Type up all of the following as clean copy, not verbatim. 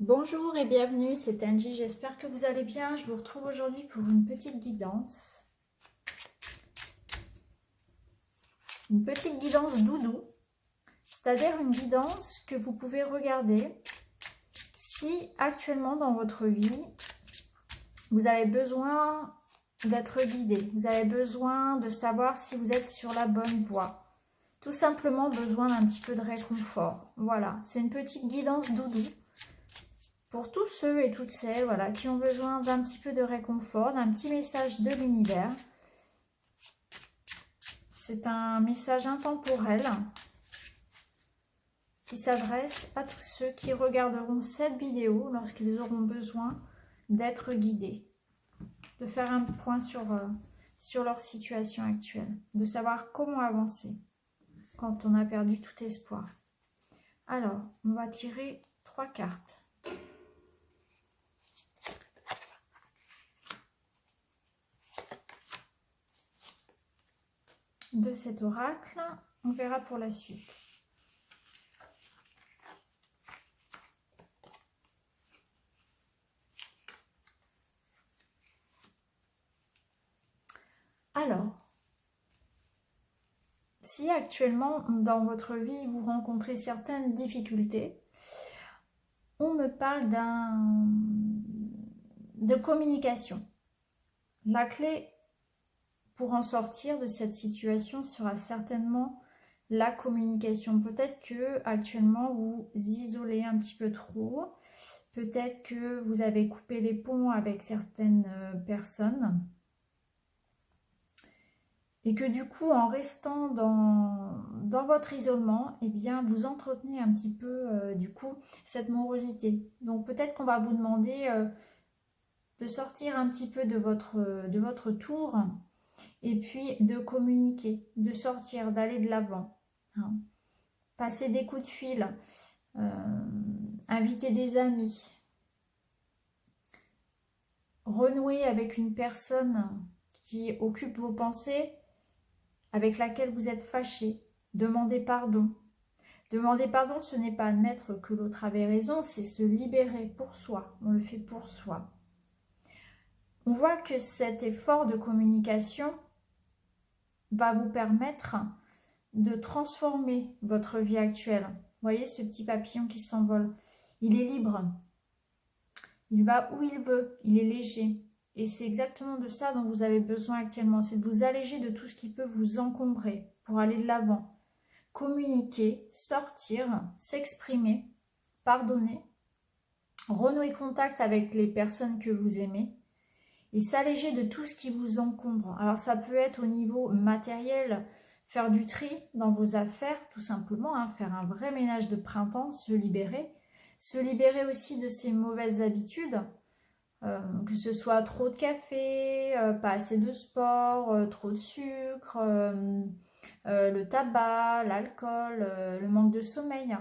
Bonjour et bienvenue, c'est Angie, j'espère que vous allez bien. Je vous retrouve aujourd'hui pour une petite guidance. Une petite guidance doudou, c'est-à-dire une guidance que vous pouvez regarder si actuellement dans votre vie, vous avez besoin d'être guidé. Vous avez besoin de savoir si vous êtes sur la bonne voie. Tout simplement besoin d'un petit peu de réconfort. Voilà, c'est une petite guidance doudou. Pour tous ceux et toutes celles voilà, qui ont besoin d'un petit peu de réconfort, d'un petit message de l'univers. C'est un message intemporel qui s'adresse à tous ceux qui regarderont cette vidéo lorsqu'ils auront besoin d'être guidés, de faire un point sur leur situation actuelle, de savoir comment avancer quand on a perdu tout espoir. Alors, on va tirer 3 cartes. De cet oracle, on verra pour la suite. Alors, si actuellement dans votre vie vous rencontrez certaines difficultés, on me parle de communication. La clé pour en sortir de cette situation sera certainement la communication. Peut-être que actuellement vous isolez un petit peu trop, peut-être que vous avez coupé les ponts avec certaines personnes et que du coup en restant dans votre isolement, eh bien vous entretenez un petit peu du coup cette morosité. Donc peut-être qu'on va vous demander de sortir un petit peu de votre tour et puis de communiquer, de sortir, d'aller de l'avant, hein. Passer des coups de fil, inviter des amis, renouer avec une personne qui occupe vos pensées, avec laquelle vous êtes fâché, demander pardon. Demander pardon, ce n'est pas admettre que l'autre avait raison, c'est se libérer pour soi, on le fait pour soi. On voit que cet effort de communication va vous permettre de transformer votre vie actuelle. Vous voyez ce petit papillon qui s'envole, il est libre, il va où il veut, il est léger. Et c'est exactement de ça dont vous avez besoin actuellement, c'est de vous alléger de tout ce qui peut vous encombrer pour aller de l'avant. Communiquer, sortir, s'exprimer, pardonner, renouer contact avec les personnes que vous aimez et s'alléger de tout ce qui vous encombre. Alors ça peut être au niveau matériel, faire du tri dans vos affaires, tout simplement, hein, faire un vrai ménage de printemps, se libérer aussi de ces mauvaises habitudes, que ce soit trop de café, pas assez de sport, trop de sucre, le tabac, l'alcool, le manque de sommeil.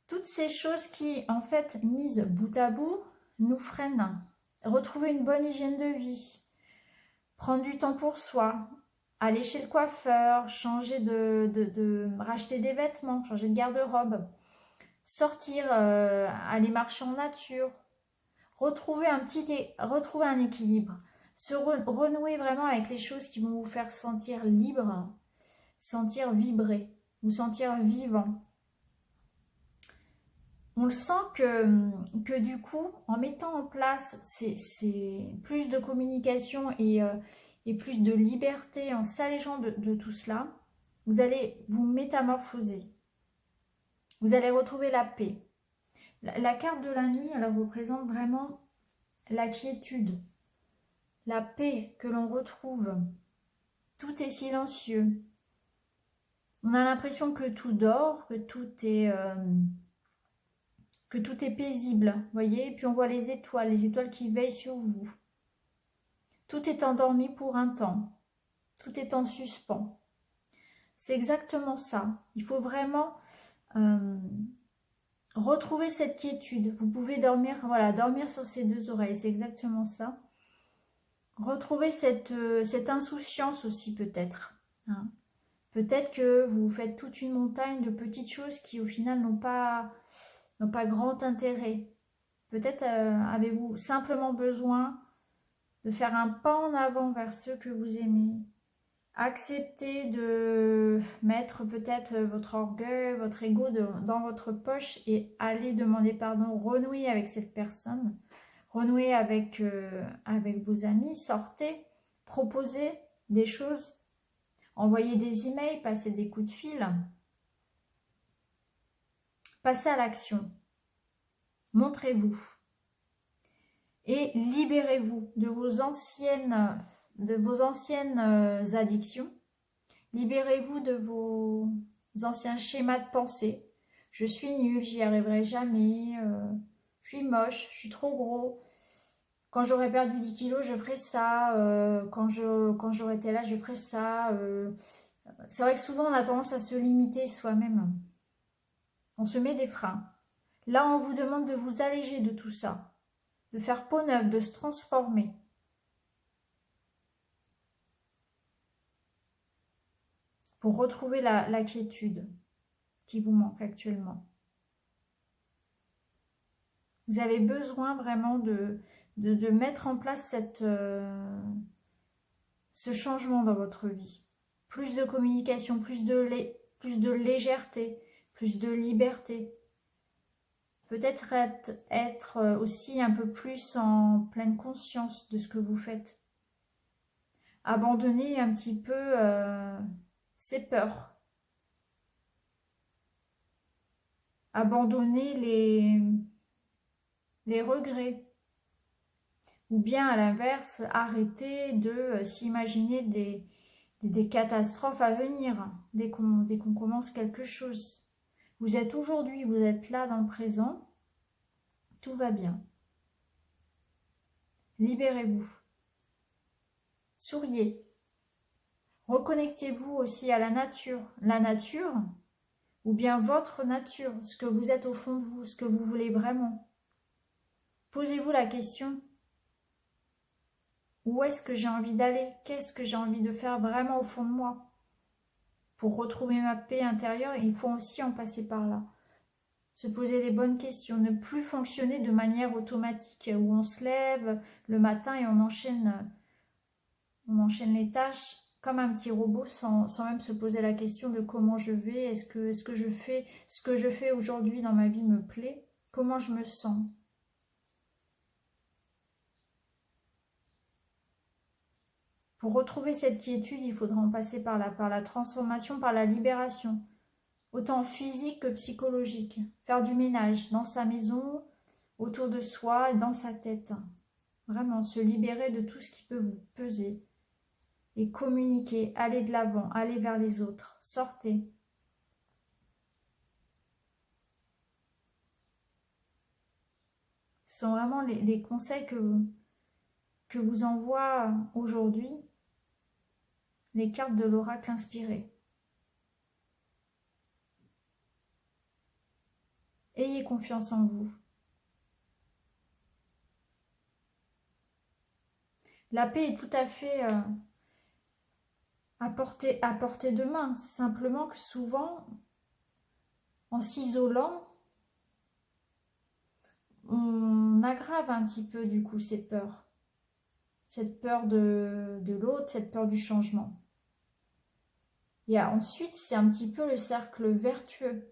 Toutes ces choses qui, en fait, mises bout à bout, nous freinent. Retrouver une bonne hygiène de vie, prendre du temps pour soi, aller chez le coiffeur, changer racheter des vêtements, changer de garde-robe, sortir, aller marcher en nature, retrouver un équilibre, renouer vraiment avec les choses qui vont vous faire sentir libre, sentir vibrer, vous sentir vivant. On le sent que du coup, en mettant en place plus de communication et plus de liberté, en s'allégeant de tout cela, vous allez vous métamorphoser. Vous allez retrouver la paix. La carte de la nuit, elle représente vraiment la quiétude, la paix que l'on retrouve. Tout est silencieux. On a l'impression que tout dort, que tout est paisible, voyez. Et puis on voit les étoiles qui veillent sur vous. Tout est endormi pour un temps. Tout est en suspens. C'est exactement ça. Il faut vraiment retrouver cette quiétude. Vous pouvez dormir, voilà, dormir sur ses deux oreilles. C'est exactement ça. Retrouver cette insouciance aussi peut-être, hein. Peut-être que vous faites toute une montagne de petites choses qui au final n'ont pas grand intérêt. Peut-être avez-vous simplement besoin de faire un pas en avant vers ceux que vous aimez. Acceptez de mettre peut-être votre orgueil, votre ego dans votre poche et aller demander pardon, renouer avec cette personne, renouer avec vos amis, sortez, proposez des choses, envoyez des emails, passez des coups de fil, passez à l'action, montrez-vous et libérez-vous de vos anciennes addictions. Libérez-vous de vos anciens schémas de pensée. Je suis nulle, j'y arriverai jamais, je suis moche, je suis trop gros. Quand j'aurai perdu 10 kilos, je ferai ça. Quand j'aurai été là, je ferai ça. C'est vrai que souvent, on a tendance à se limiter soi-même. On se met des freins. Là, on vous demande de vous alléger de tout ça, de faire peau neuve, de se transformer. Pour retrouver la quiétude qui vous manque actuellement. Vous avez besoin vraiment de mettre en place ce changement dans votre vie. Plus de communication, plus de légèreté, plus de liberté. Peut-être être aussi un peu plus en pleine conscience de ce que vous faites. Abandonner un petit peu ses peurs. Abandonner les regrets. Ou bien à l'inverse, arrêter de s'imaginer des catastrophes à venir dès qu'on commence quelque chose. Vous êtes aujourd'hui, vous êtes là dans le présent, tout va bien. Libérez-vous. Souriez. Reconnectez-vous aussi à la nature. La nature, ou bien votre nature, ce que vous êtes au fond de vous, ce que vous voulez vraiment. Posez-vous la question, où est-ce que j'ai envie d'aller? Qu'est-ce que j'ai envie de faire vraiment au fond de moi? Pour retrouver ma paix intérieure, il faut aussi en passer par là. Se poser les bonnes questions, ne plus fonctionner de manière automatique, où on se lève le matin et on enchaîne les tâches comme un petit robot sans même se poser la question de comment je vais, est-ce que ce que je fais aujourd'hui dans ma vie me plaît, comment je me sens. Pour retrouver cette quiétude, il faudra en passer par la transformation, par la libération, autant physique que psychologique. Faire du ménage dans sa maison, autour de soi, dans sa tête. Vraiment, se libérer de tout ce qui peut vous peser. Et communiquer, aller de l'avant, aller vers les autres. Sortez. Ce sont vraiment les conseils que vous envoie aujourd'hui les cartes de l'oracle inspiré. Ayez confiance en vous. La paix est tout à fait à portée de main. Simplement que souvent, en s'isolant, on aggrave un petit peu du coup ces peurs. Cette peur de l'autre, cette peur du changement. Et ensuite, c'est un petit peu le cercle vertueux.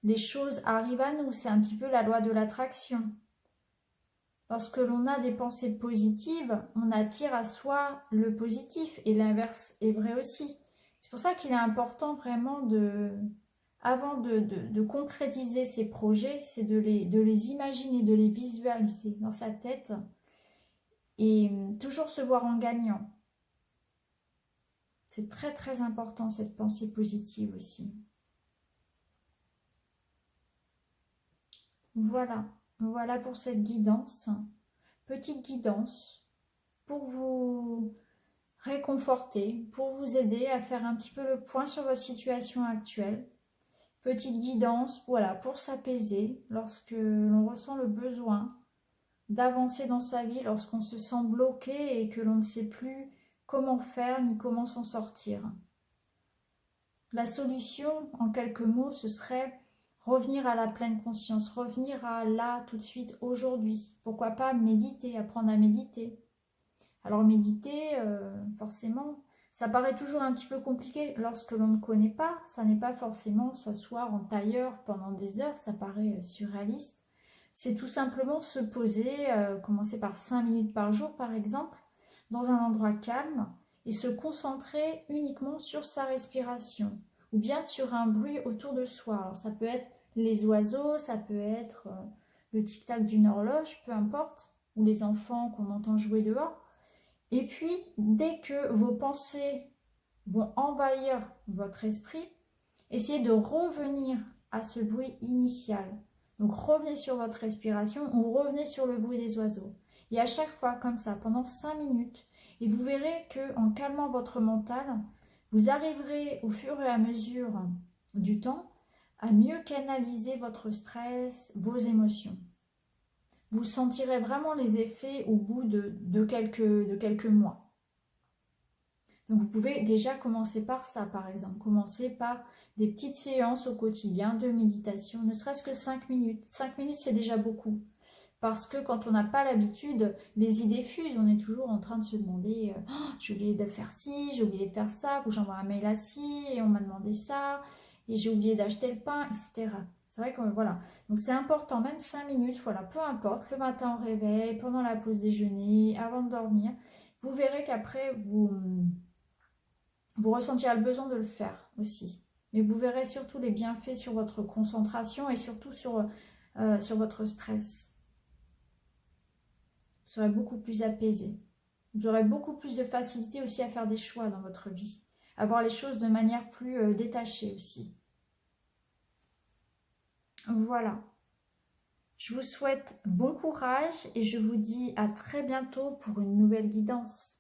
Les choses arrivent à nous, c'est un petit peu la loi de l'attraction. Lorsque l'on a des pensées positives, on attire à soi le positif et l'inverse est vrai aussi. C'est pour ça qu'il est important vraiment avant de concrétiser ces projets, c'est de les imaginer, de les visualiser dans sa tête et toujours se voir en gagnant. C'est très très important cette pensée positive aussi. Voilà pour cette guidance. Petite guidance pour vous réconforter, pour vous aider à faire un petit peu le point sur votre situation actuelle. Petite guidance, voilà, pour s'apaiser lorsque l'on ressent le besoin d'avancer dans sa vie, lorsqu'on se sent bloqué et que l'on ne sait plus comment faire ni comment s'en sortir. La solution, en quelques mots, ce serait revenir à la pleine conscience, revenir à là, tout de suite, aujourd'hui. Pourquoi pas méditer, apprendre à méditer. Alors méditer, forcément, ça paraît toujours un petit peu compliqué lorsque l'on ne connaît pas. Ça n'est pas forcément s'asseoir en tailleur pendant des heures, ça paraît surréaliste. C'est tout simplement se poser, commencer par 5 minutes par jour par exemple, dans un endroit calme et se concentrer uniquement sur sa respiration ou bien sur un bruit autour de soi. Alors ça peut être les oiseaux, ça peut être le tic-tac d'une horloge, peu importe, ou les enfants qu'on entend jouer dehors. Et puis, dès que vos pensées vont envahir votre esprit, essayez de revenir à ce bruit initial. Donc, revenez sur votre respiration ou revenez sur le bruit des oiseaux. Et à chaque fois, comme ça, pendant 5 minutes, et vous verrez qu'en calmant votre mental, vous arriverez au fur et à mesure du temps à mieux canaliser votre stress, vos émotions. Vous sentirez vraiment les effets au bout de quelques mois. Donc vous pouvez déjà commencer par ça, par exemple. Commencer par des petites séances au quotidien de méditation, ne serait-ce que 5 minutes. 5 minutes, c'est déjà beaucoup. Parce que quand on n'a pas l'habitude, les idées fusent. On est toujours en train de se demander oh, j'ai oublié de faire ci, j'ai oublié de faire ça, ou j'envoie un mail à ci, et on m'a demandé ça, et j'ai oublié d'acheter le pain, etc. C'est vrai que voilà, donc c'est important, même 5 minutes, voilà, peu importe, le matin au réveil, pendant la pause déjeuner, avant de dormir, vous verrez qu'après, vous ressentirez le besoin de le faire aussi. Mais vous verrez surtout les bienfaits sur votre concentration et surtout sur votre stress. Vous serez beaucoup plus apaisé. Vous aurez beaucoup plus de facilité aussi à faire des choix dans votre vie. À voir les choses de manière plus détachée aussi. Voilà. Je vous souhaite bon courage et je vous dis à très bientôt pour une nouvelle guidance.